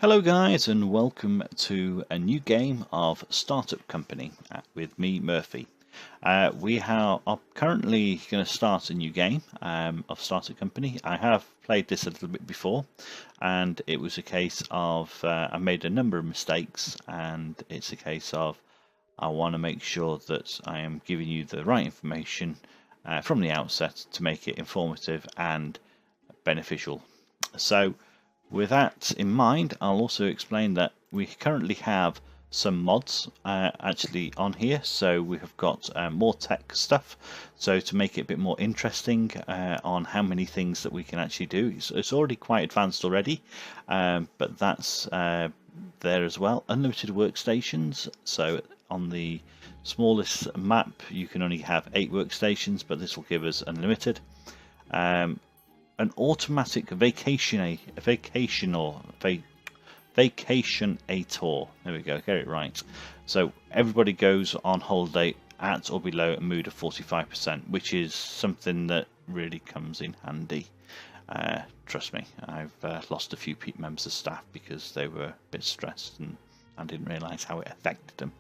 Hello guys, and welcome to a new game of Startup Company with me, Murphy. We are currently going to start a new game of Startup Company. I have played this a little bit before, and it was a case of I made a number of mistakes, and it's a case of I want to make sure that I am giving you the right information from the outset to make it informative and beneficial. So with that in mind, I'll also explain that we currently have some mods actually on here. So we have got more tech stuff. So to make it a bit more interesting on how many things that we can actually do. It's already quite advanced already, but that's there as well. Unlimited workstations. So on the smallest map, you can only have 8 workstations, but this will give us unlimited. An automatic vacationator. There we go, get it right. So everybody goes on holiday at or below a mood of 45%, which is something that really comes in handy. Trust me, I've lost a few members of staff because they were a bit stressed and I didn't realise how it affected them.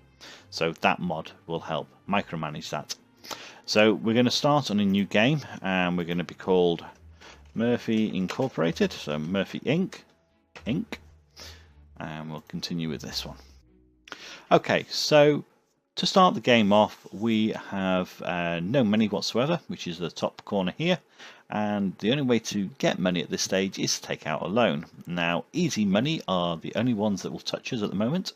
So that mod will help micromanage that. So we're going to start on a new game, and we're going to be called Murphy Incorporated, so Murphy Inc. And we'll continue with this one. Okay, so to start the game off, we have no money whatsoever, which is the top corner here, and the only way to get money at this stage is to take out a loan. Now, easy money are the only ones that will touch us at the moment,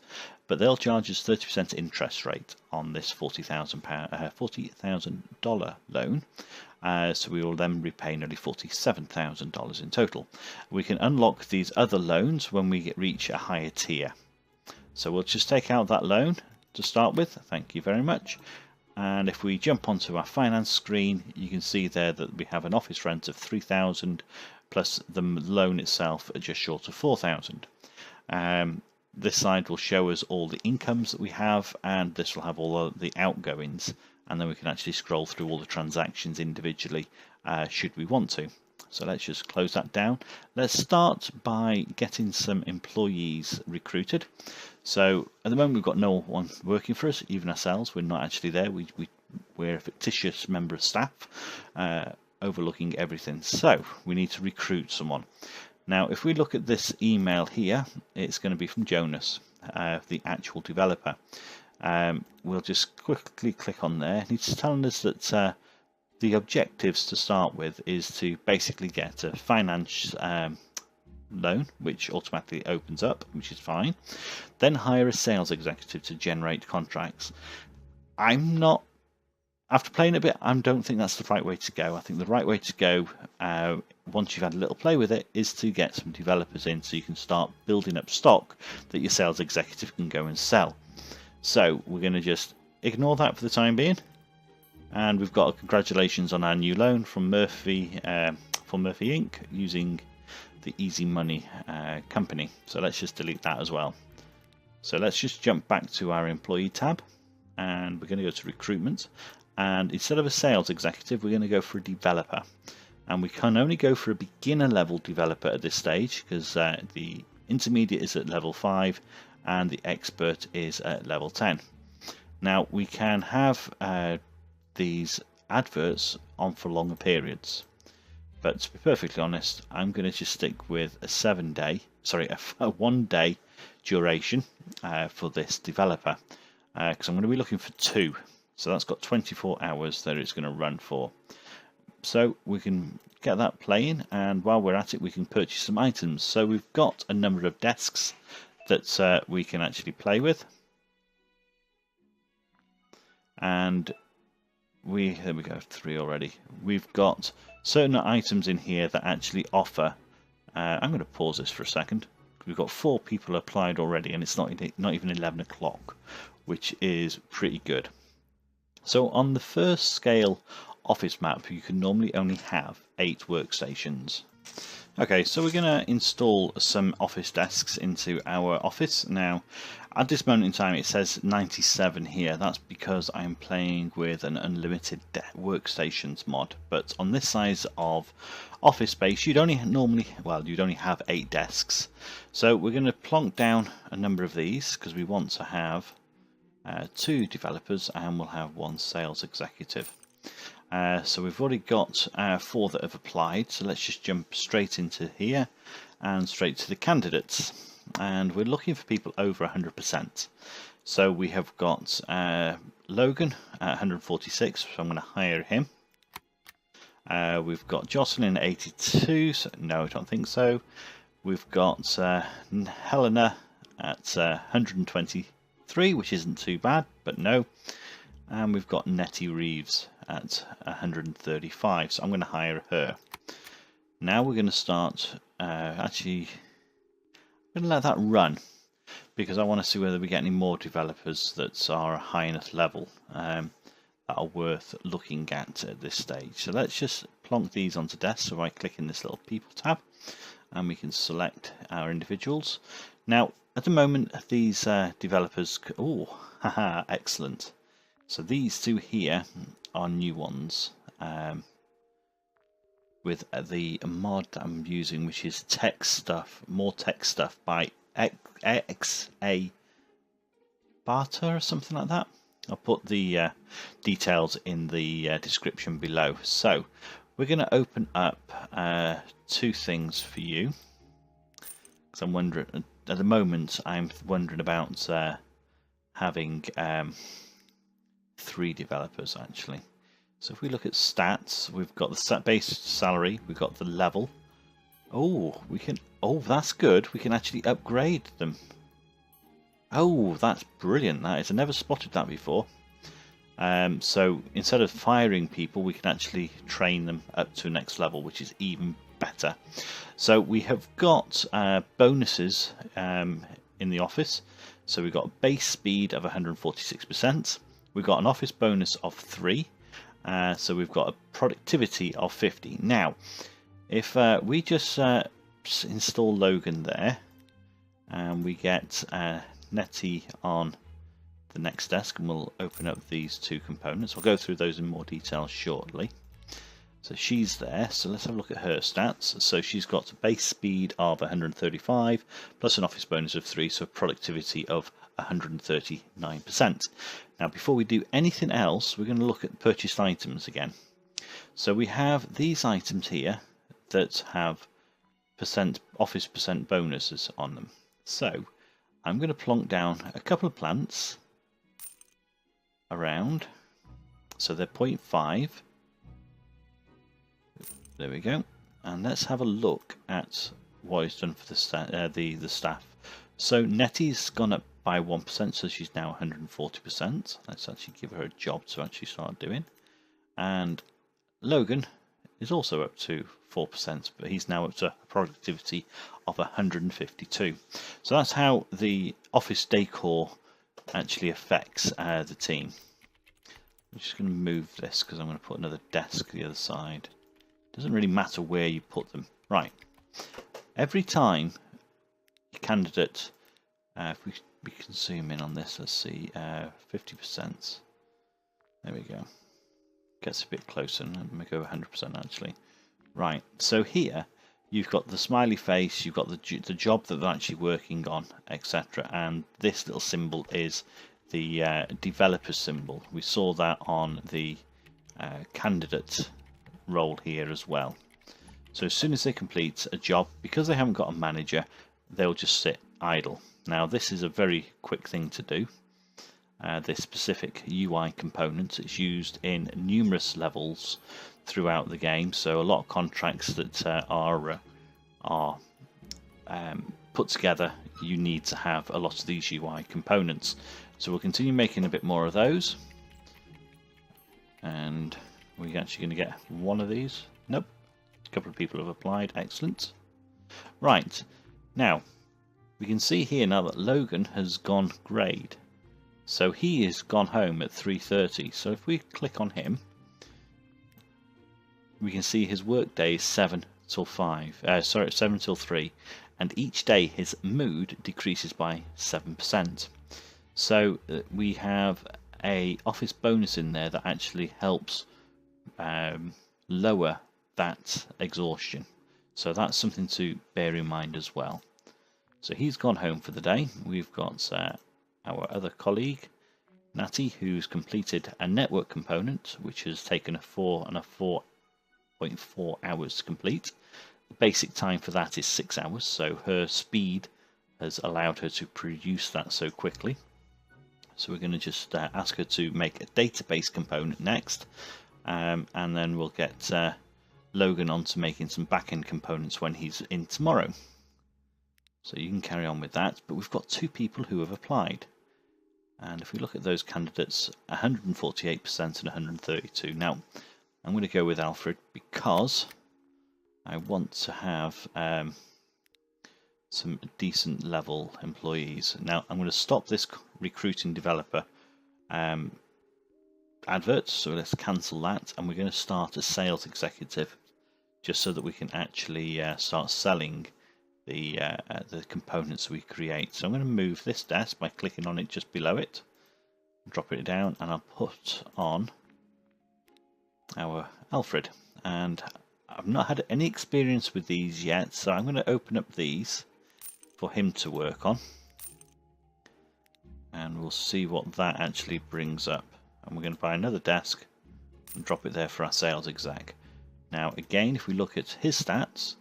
but they'll charge us 30% interest rate on this $40,000 loan. So we will then repay nearly $47,000 in total. We can unlock these other loans when we reach a higher tier. So we'll just take out that loan to start with. Thank you very much. And if we jump onto our finance screen, you can see there that we have an office rent of $3,000 plus the loan itself at just short of $4,000. This side will show us all the incomes that we have, and this will have all the outgoings. And then we can actually scroll through all the transactions individually should we want to. So let's just close that down. Let's start by getting some employees recruited. So at the moment we've got no one working for us, even ourselves. We're not actually there. We're a fictitious member of staff overlooking everything. So we need to recruit someone. Now if we look at this email here, it's going to be from Jonas, the actual developer. We'll just quickly click on there. It's telling us that the objectives to start with is to basically get a finance loan, which automatically opens up, which is fine. Then hire a sales executive to generate contracts. After playing a bit, I don't think that's the right way to go. I think the right way to go, once you've had a little play with it, is to get some developers in so you can start building up stock that your sales executive can go and sell. So we're going to just ignore that for the time being, and we've got a congratulations on our new loan from Murphy for Murphy Inc. using the Easy Money company. So let's just delete that as well. So let's just jump back to our employee tab, and we're going to go to recruitment, and instead of a sales executive, we're going to go for a developer. And we can only go for a beginner level developer at this stage because the intermediate is at level 5 and the expert is at level 10. Now we can have these adverts on for longer periods, but to be perfectly honest, I'm going to just stick with a 1 day duration for this developer, because I'm going to be looking for 2. So that's got 24 hours that it's going to run for. So we can get that playing, and while we're at it, we can purchase some items. So we've got a number of desks that we can actually play with, and there we go, 3 already. We've got certain items in here that actually offer. I'm going to pause this for a second. We've got 4 people applied already, and it's not even 11 o'clock, which is pretty good. So on the first scale office map, you can normally only have 8 workstations. Okay, so we're going to install some office desks into our office. Now, At this moment in time it says 97 here. That's because I'm playing with an unlimited workstations mod, but on this size of office space you'd only have 8 desks. So we're going to plonk down a number of these because we want to have 2 developers and we'll have 1 sales executive. So we've already got 4 that have applied, so let's just jump straight into here and straight to the candidates. And we're looking for people over 100%. So we have got Logan at 146, so I'm going to hire him. We've got Jocelyn at 82, so no, I don't think so. We've got Helena at 123, which isn't too bad, but no. And we've got Nettie Reeves at 135, so I'm going to hire her. Now we're going to start, actually, I'm going to let that run because I want to see whether we get any more developers that are a high enough level that are worth looking at this stage. So let's just plonk these onto desks. So I click in this little people tab and we can select our individuals. Now at the moment these developers, oh, haha, excellent. So these 2 here are new ones with the mod I'm using, which is more tech stuff by XA Barter or something like that. I'll put the details in the description below. So we're going to open up 2 things for you because I'm wondering at the moment I'm wondering about having 3 developers actually. So if we look at stats, we've got the base salary, we've got the level. Oh, we can. Oh, that's good. We can actually upgrade them. Oh, that's brilliant. That is. I never spotted that before. So instead of firing people, we can actually train them up to next level, which is even better. So we have got bonuses in the office. So we've got a base speed of 146%. We've got an office bonus of 3. So we've got a productivity of 50. Now, if we just install Logan there, and we get Nettie on the next desk, and we'll open up these 2 components. I'll go through those in more detail shortly. So she's there, so let's have a look at her stats. So she's got a base speed of 135, plus an office bonus of 3, so productivity of 139%. Now before we do anything else, we're going to look at purchased items again. So we have these items here that have office percent bonuses on them. So I'm going to plonk down a couple of plants around, so they're 0.5. There we go. And let's have a look at what is done for the staff. So Nettie's gone up by 1%, so she's now 140%. Let's actually give her a job to actually start doing. And Logan is also up to 4%, but he's now up to a productivity of 152. So that's how the office decor actually affects the team. I'm just going to move this because I'm going to put another desk the other side. Doesn't really matter where you put them. Right. Every time a candidate, if we can zoom in on this, let's see, 50%. There we go. Gets a bit closer. Let me go 100% actually. Right. So here you've got the smiley face, you've got the job that they're actually working on, etc. And this little symbol is the developer symbol. We saw that on the candidate role here as well. So as soon as they complete a job, because they haven't got a manager, they'll just sit idle. Now this is a very quick thing to do. This specific UI component is used in numerous levels throughout the game, so a lot of contracts that are put together, you need to have a lot of these UI components. So we'll continue making a bit more of those, and we're actually going to get one of these. Nope, a couple of people have applied. Excellent. Right, now we can see here now that Logan has gone grade, so he has gone home at 3:30. So if we click on him, we can see his work day is 7 till 3, and each day his mood decreases by 7%. So we have a office bonus in there that actually helps lower that exhaustion. So that's something to bear in mind as well. So he's gone home for the day. We've got our other colleague, Natty, who's completed a network component, which has taken a 4.4 hours to complete. The basic time for that is 6 hours, so her speed has allowed her to produce that so quickly. So we're going to just ask her to make a database component next, and then we'll get Logan on to making some back-end components when he's in tomorrow. So you can carry on with that, but we've got 2 people who have applied. And if we look at those candidates, 148% and 132. Now, I'm going to go with Alfred because I want to have some decent level employees. Now, I'm going to stop this recruiting developer advert, so let's cancel that, and we're going to start a sales executive just so that we can actually start selling the components we create. So I'm going to move this desk by clicking on it just below it, drop it down, and I'll put on our Alfred. And I've not had any experience with these yet, so I'm going to open up these for him to work on, and we'll see what that actually brings up. And we're going to buy another desk and drop it there for our sales exec. Now again, if we look at his stats,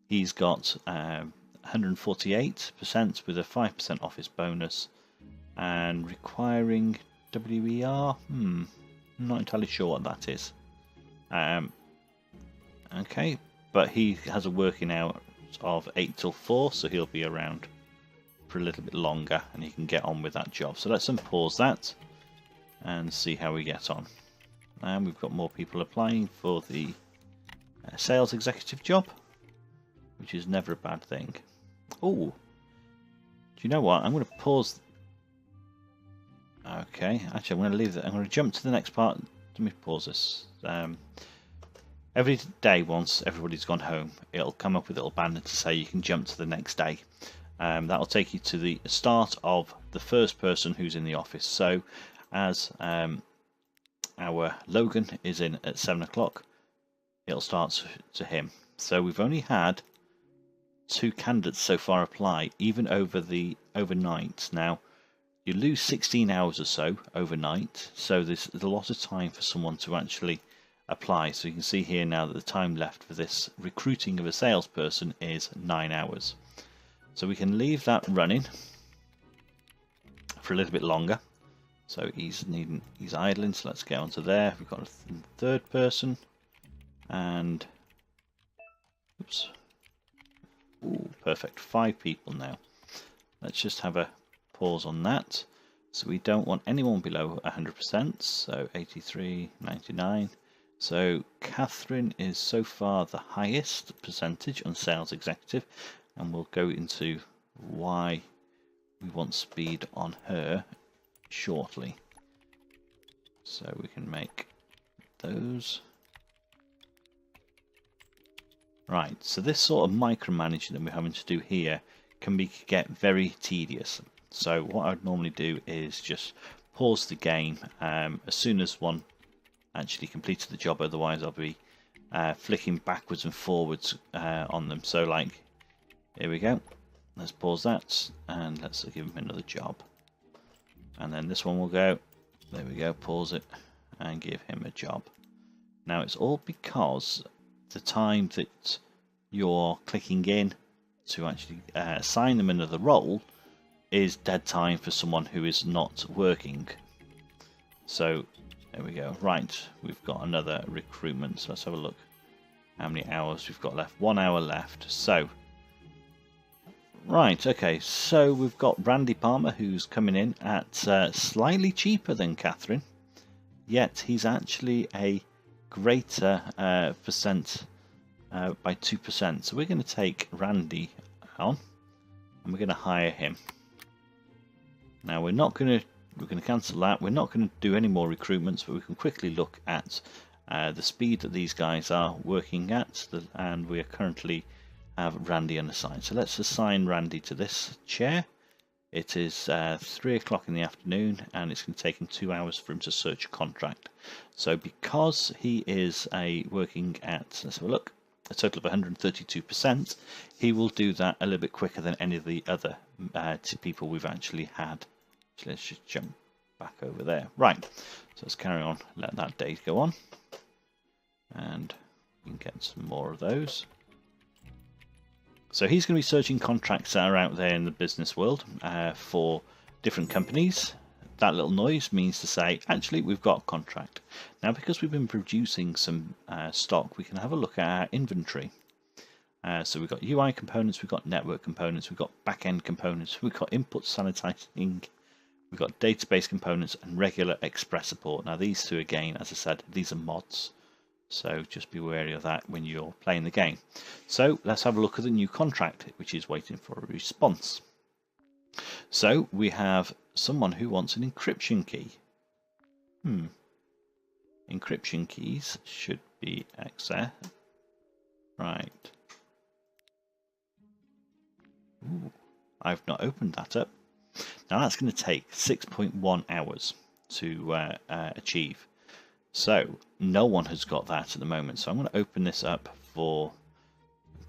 he's got 148% with a 5% office bonus, and requiring WER. I'm not entirely sure what that is. Okay, but he has a working hour of 8 till 4, so he'll be around for a little bit longer and he can get on with that job. So let's unpause that and see how we get on. And we've got more people applying for the sales executive job, which is never a bad thing. Oh, do you know what? I'm going to pause. Okay, actually, I'm going to leave that. I'm going to jump to the next part. Let me pause this. Every day, once everybody's gone home, it'll come up with a little banner to say you can jump to the next day. That'll take you to the start of the first person who's in the office. So, as our Logan is in at 7 o'clock, it'll start to him. So we've only had 2 candidates so far apply, even over the overnight. Now, you lose 16 hours or so overnight, so there's a lot of time for someone to actually apply. So you can see here now that the time left for this recruiting of a salesperson is 9 hours. So we can leave that running for a little bit longer. So he's idling, so let's get onto there. We've got a third person, and oops. Ooh, perfect. 5 people now. Let's just have a pause on that. So we don't want anyone below 100%, so 83, 99. So Catherine is so far the highest percentage on sales executive, and we'll go into why we want speed on her shortly. So we can make those. Right, so this sort of micromanaging that we're having to do here can get very tedious. So what I'd normally do is just pause the game as soon as one actually completed the job, otherwise I'll be flicking backwards and forwards on them. So like, here we go, let's pause that and let's give him another job. And then this one will go, there we go, pause it and give him a job. Now it's all because the time that you're clicking in to actually assign them another role is dead time for someone who is not working. So there we go. Right, we've got another recruitment. So let's have a look how many hours we've got left. 1 hour left. So right, okay, so we've got Randy Palmer who's coming in at slightly cheaper than Catherine, yet he's actually a greater percent by 2%. So we're going to take Randy on and we're going to hire him. Now we're going to cancel that. We're not going to do any more recruitments, but we can quickly look at the speed that these guys are working at, and we are currently have Randy unassigned. So let's assign Randy to this chair It is 3 o'clock in the afternoon, and it's going to take him 2 hours for him to search a contract. So because he is working at, let's have a look, a total of 132%, he will do that a little bit quicker than any of the other people we've actually had. So let's just jump back over there. Right, so let's carry on, let that day go on, and we can get some more of those. So he's going to be searching contracts that are out there in the business world for different companies. That little noise means to say, actually, we've got a contract. Now, because we've been producing some stock, we can have a look at our inventory. So we've got UI components, we've got network components, we've got back-end components, we've got input sanitizing, we've got database components, and regular express support. Now, these two, again, as I said, these are mods. So just be wary of that when you're playing the game. So let's have a look at the new contract, which is waiting for a response. So we have someone who wants an encryption key. Encryption keys should be accessed. Right. Ooh, I've not opened that up. Now that's going to take 6.1 hours to achieve. So no one has got that at the moment. So I'm going to open this up for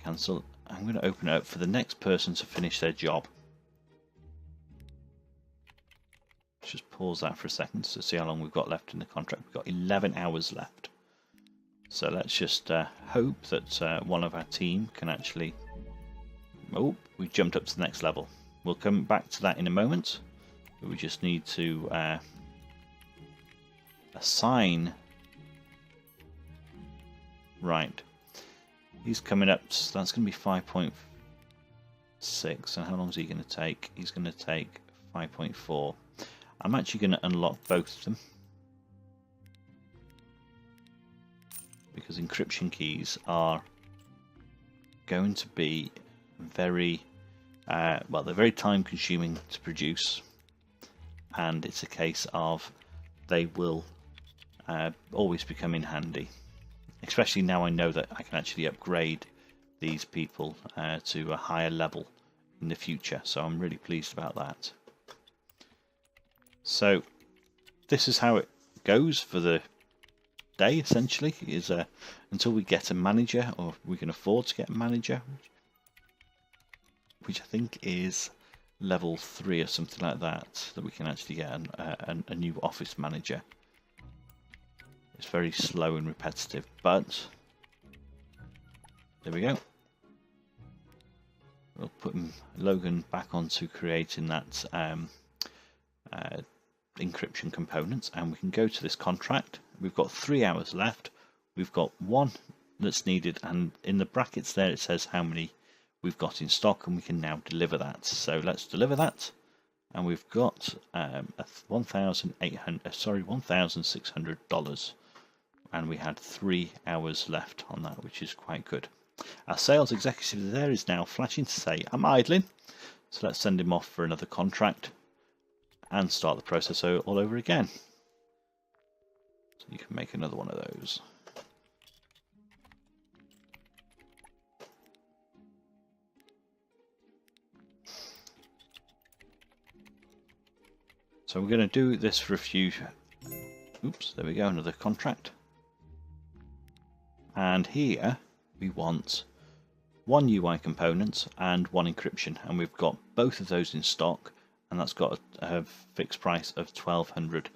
cancel. I'm going to open it up for the next person to finish their job. Let's just pause that for a second to see how long we've got left in the contract. We've got 11 hours left. So let's just hope that one of our team can actually... Oh, we've jumped up to the next level. We'll come back to that in a moment. But we just need to assign... Right. He's coming up. So that's going to be 5.6. And how long is he going to take? He's going to take 5.4. I'm actually going to unlock both of them, because encryption keys are going to be very well, they're very time consuming to produce, and it's a case of they will always become in handy, especially now I know that I can actually upgrade these people to a higher level in the future, so I'm really pleased about that. So this is how it goes for the day, essentially, is until we get a manager, or we can afford to get a manager, which I think is level 3 or something like that, that we can actually get a new office manager. It's very slow and repetitive, but there we go. We'll put Logan back onto creating that encryption components, and we can go to this contract. We've got 3 hours left. We've got 1 that's needed, and in the brackets there it says how many we've got in stock, and we can now deliver that. So let's deliver that, and we've got $1,600, and we had 3 hours left on that, which is quite good. Our sales executive there is now flashing to say, I'm idling, so let's send him off for another contract and start the process all over again. So you can make another one of those. So we're going to do this for a few... Oops, there we go, another contract. And here we want 1 UI component and 1 encryption, and we've got both of those in stock, and that's got a fixed price of $1,200.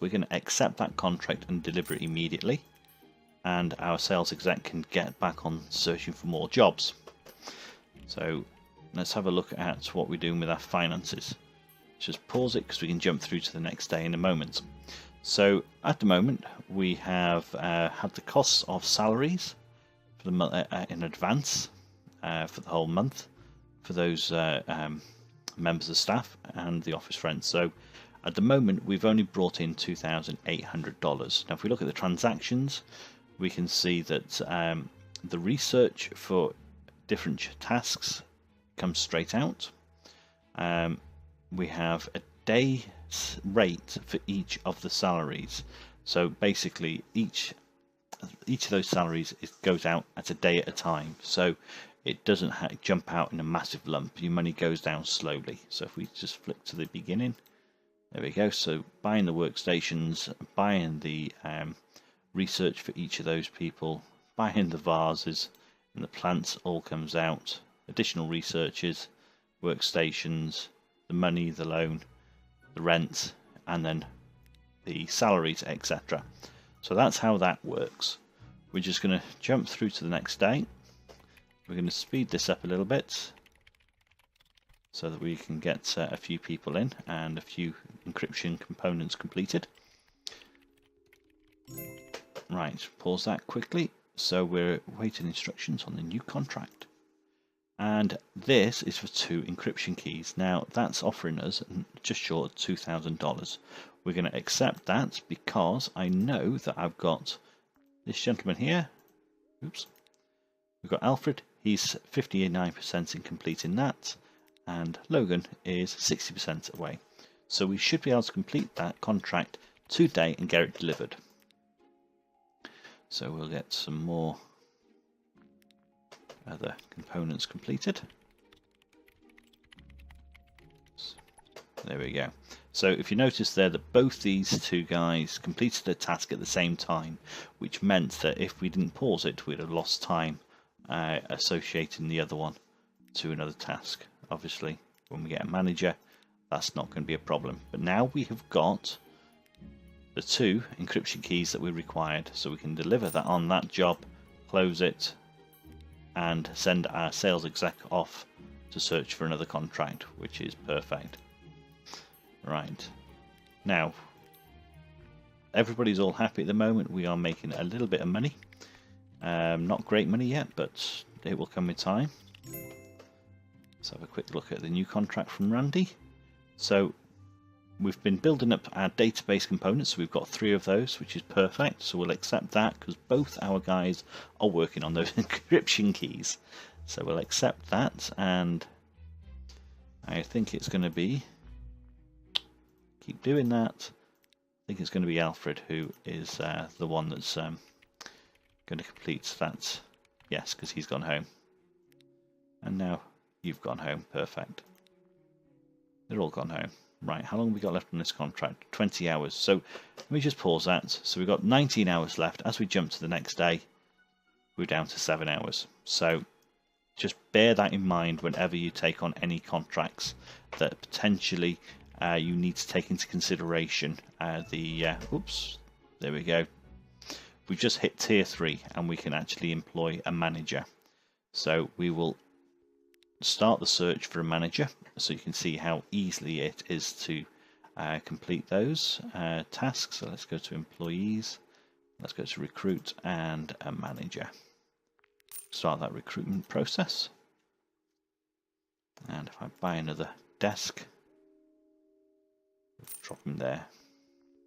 We're going to accept that contract and deliver it immediately, and our sales exec can get back on searching for more jobs. So let's have a look at what we're doing with our finances. Let's just pause it because we can jump through to the next day in a moment. So at the moment we have had the costs of salaries for the month in advance for the whole month for those members of staff and the office rent. So at the moment we've only brought in $2,800. Now if we look at the transactions, we can see that the research for different tasks comes straight out. We have a day's rate for each of the salaries. So basically each of those salaries goes out at a day at a time. So it doesn't jump out in a massive lump. Your money goes down slowly. So if we just flick to the beginning, there we go. So buying the workstations, buying the research for each of those people, buying the vases and the plants all comes out. Additional researches, workstations, the money, the loan, the rent, and then the salaries, etc. So that's how that works. We're just going to jump through to the next day. We're going to speed this up a little bit so that we can get a few people in and a few encryption components completed. Right, pause that quickly. So we're waiting instructions on the new contract. And this is for 2 encryption keys. Now that's offering us just short of $2,000. We're going to accept that because I know that I've got this gentleman here. Oops. We've got Alfred. He's 59% in completing that. And Logan is 60% away. So we should be able to complete that contract today and get it delivered. So we'll get some more other components completed. There we go. So if you notice there that both these 2 guys completed the task at the same time, which meant that if we didn't pause it, we'd have lost time associating the other one to another task. Obviously, when we get a manager, that's not going to be a problem. But now we have got the 2 encryption keys that we required, so we can deliver that on that job, close it, and send our sales exec off to search for another contract, which is perfect. Right, now everybody's all happy at the moment. We are making a little bit of money, not great money yet, but it will come with time. Let's have a quick look at the new contract from Randy. So we've been building up our database components, so we've got 3 of those, which is perfect. So we'll accept that because both our guys are working on those encryption keys. So we'll accept that, and I think it's going to be, keep doing that, I think it's going to be Alfred who is the one that's going to complete that. Yes, because he's gone home. And now you've gone home, perfect. They're all gone home. Right, how long have we got left on this contract? 20 hours. So let me just pause that. So we've got 19 hours left. As we jump to the next day, we're down to 7 hours. So just bear that in mind whenever you take on any contracts that potentially you need to take into consideration. Oops, there we go. We've just hit tier 3 and we can actually employ a manager. So we will start the search for a manager, so you can see how easily it is to complete those tasks. So let's go to employees, let's go to recruit and a manager. Start that recruitment process. And if I buy another desk, drop him there.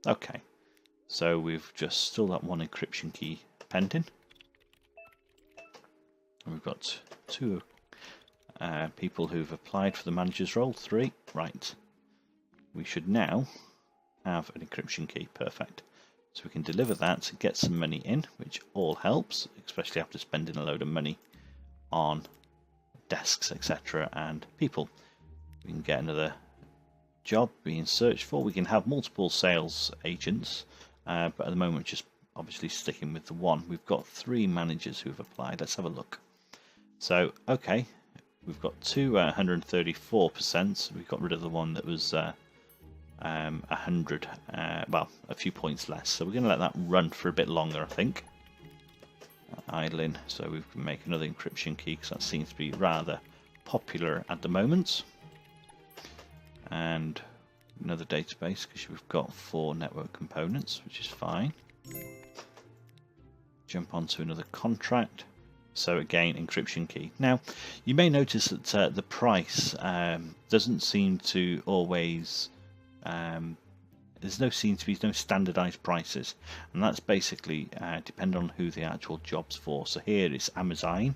Okay, so we've just still got 1 encryption key pending. And we've got 2 people who've applied for the manager's role. 3. Right. We should now have an encryption key. Perfect. So we can deliver that and get some money in, which all helps, especially after spending a load of money on desks, etc. and people. We can get another job being searched for. We can have multiple sales agents, but at the moment just obviously sticking with the 1. We've got 3 managers who've applied. Let's have a look. So, okay. We've got 134%. We got rid of the one that was 100, well, a few points less. So we're going to let that run for a bit longer, I think. Idling, so we can make another encryption key because that seems to be rather popular at the moment. And another database because we've got 4 network components, which is fine. Jump onto another contract. So again, encryption key. Now, you may notice that the price doesn't seem to always. Seems to be no standardized prices, and that's basically depending on who the actual job's for. So here it's Amazon,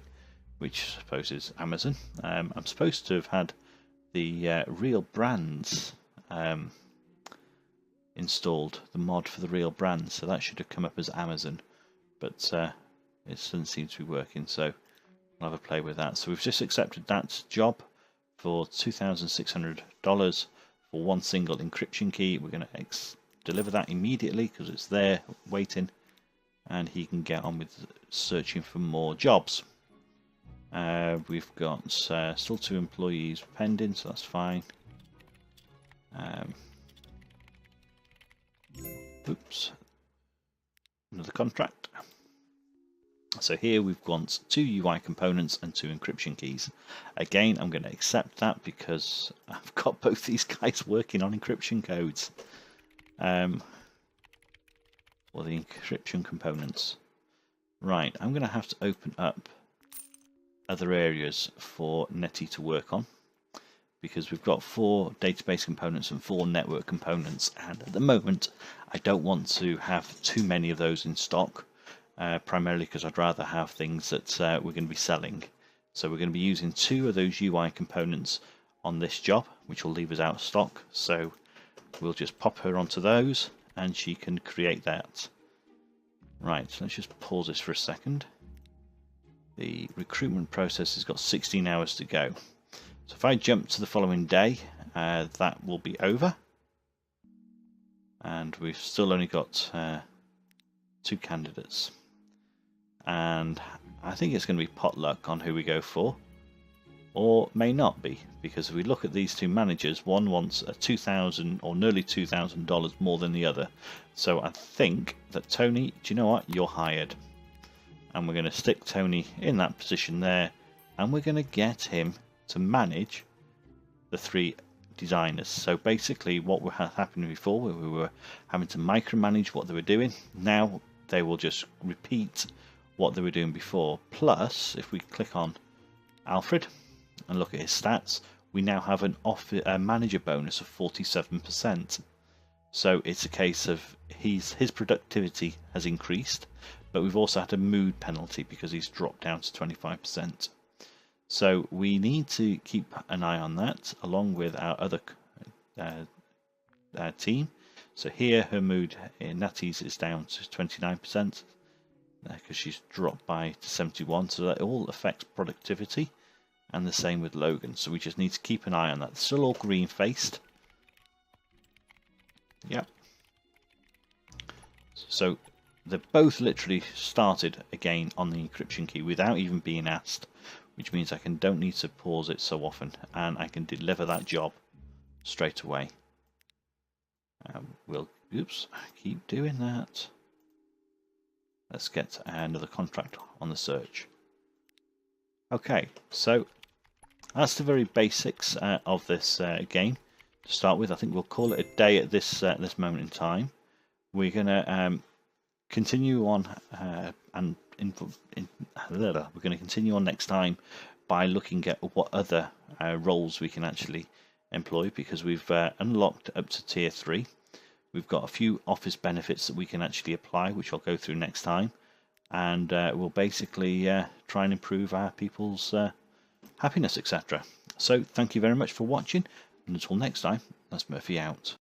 which I suppose is Amazon. I'm supposed to have had the real brands installed, the mod for the real brands, so that should have come up as Amazon, but it doesn't seem to be working. So We'll have a play with that. So we've just accepted that job for $2,600 for one single encryption key. We're going to deliver that immediately because it's there waiting, and he can get on with searching for more jobs. We've got still 2 employees pending, so that's fine. Oops, another contract. So here we've got 2 UI components and 2 encryption keys. Again, I'm going to accept that because I've got both these guys working on encryption codes. Or the encryption components. Right, I'm going to have to open up other areas for Netty to work on, because we've got 4 database components and 4 network components, and at the moment I don't want to have too many of those in stock, primarily because I'd rather have things that we're going to be selling. So we're going to be using 2 of those UI components on this job, which will leave us out of stock. So we'll just pop her onto those and she can create that. Right, so let's just pause this for a second. The recruitment process has got 16 hours to go. So if I jump to the following day, that will be over. And we've still only got 2 candidates. And I think it's going to be potluck on who we go for. Or may not be, because if we look at these 2 managers, one wants a $2,000 or nearly $2,000 more than the other. So I think that Tony, do you know what? You're hired. And we're going to stick Tony in that position there, and we're going to get him to manage the 3 designers. So basically what had happened before, where we were having to micromanage what they were doing, now they will just repeat what they were doing before. Plus, if we click on Alfred and look at his stats, we now have a manager bonus of 47%. So it's a case of his productivity has increased, but we've also had a mood penalty because he's dropped down to 25%. So we need to keep an eye on that, along with our other team. So here her mood in Natty's is down to 29%, because she's dropped by to 71%, so that all affects productivity, and the same with Logan. So we just need to keep an eye on that. They're still all green faced. Yep. So they both literally started again on the encryption key without even being asked, which means I don't need to pause it so often, and I can deliver that job straight away. We'll keep doing that. Let's get another contract on the search. Okay, so that's the very basics of this game to start with. I think we'll call it a day at this moment in time. We're going to continue on we're going to continue on next time by looking at what other roles we can actually employ, because we've unlocked up to tier 3. We've got a few office benefits that we can actually apply, which I'll go through next time, and we'll basically try and improve our people's happiness, etc. So thank you very much for watching, and until next time, that's Murphy out.